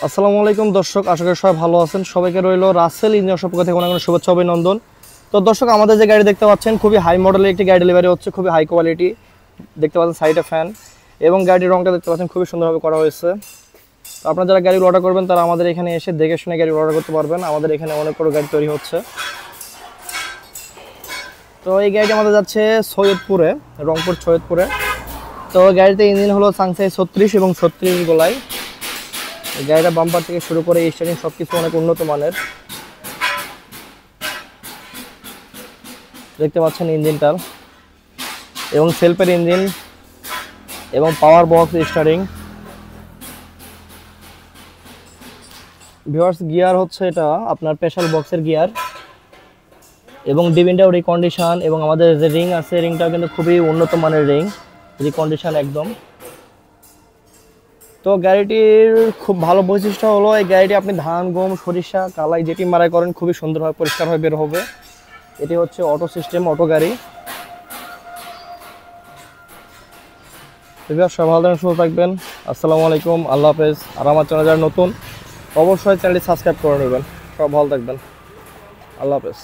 আসসালামু আলাইকুম দর্শক, আশা করি সবাই ভালো আছেন। সবাইকে রইল রাসেল ইঞ্জিনিয়ার শপ থেকে অনেক অনেক শুভেচ্ছা অভিনন্দন। তো দর্শক, আমাদের যে গাড়ি দেখতে পাচ্ছেন খুবই হাই মডেলের একটি গাড়ি ডেলিভারি হচ্ছে, খুবই হাই কোয়ালিটি। দেখতে পাচ্ছেন সাইডে ফ্যান এবং গাড়ির রংটা দেখতে পাচ্ছেন খুবই সুন্দরভাবে করা হয়েছে। তো আপনারা যারা গাড়ি অর্ডার করবেন তারা আমাদের এখানে এসে দেখে শুনে গাড়ি অর্ডার করতে পারবেন। আমাদের এখানে অনেক বড় গাড়ি তৈরি হচ্ছে। তো এই গাড়িটি আমাদের যাচ্ছে সৈয়দপুরে, রংপুর সৈয়দপুরে। তো গাড়িতে ইঞ্জিন হলো সাংসাই 36 এবং 36 গোলাই। গাড়িটা বাম্পার থেকে শুরু করে স্টারিং সবকিছু অনেক উন্নত মানের। দেখতে পাচ্ছেন ইঞ্জিনটা এবং সেলফের ইঞ্জিন এবং পাওয়ার বক্স স্টারিং। ভিউয়ার্স, গিয়ার হচ্ছে এটা আপনার স্পেশাল বক্সের গিয়ার এবং ডিভিনটাও রিকন্ডিশন এবং আমাদের যে রিং আছে রিংটাও কিন্তু খুবই উন্নত মানের রিং, রিকন্ডিশন একদম। তো গাড়িটির খুব ভালো বৈশিষ্ট্য হলো এই গাড়িটি আপনি ধান, গম, সরিষা, কালাই যেটি মারাই করেন খুবই সুন্দরভাবে পরিষ্কারভাবে বের হবে। এটি হচ্ছে অটো সিস্টেম, অটো গাড়ি। সব ভালো থাকবেন, সুস্থ থাকবেন। আসসালামু আলাইকুম, আল্লাহ হাফেজ। আর আমার চ্যানেল যারা নতুন অবশ্যই চ্যানেলটি সাবস্ক্রাইব করে নেবেন। সব ভালো থাকবেন, আল্লাহ হাফেজ।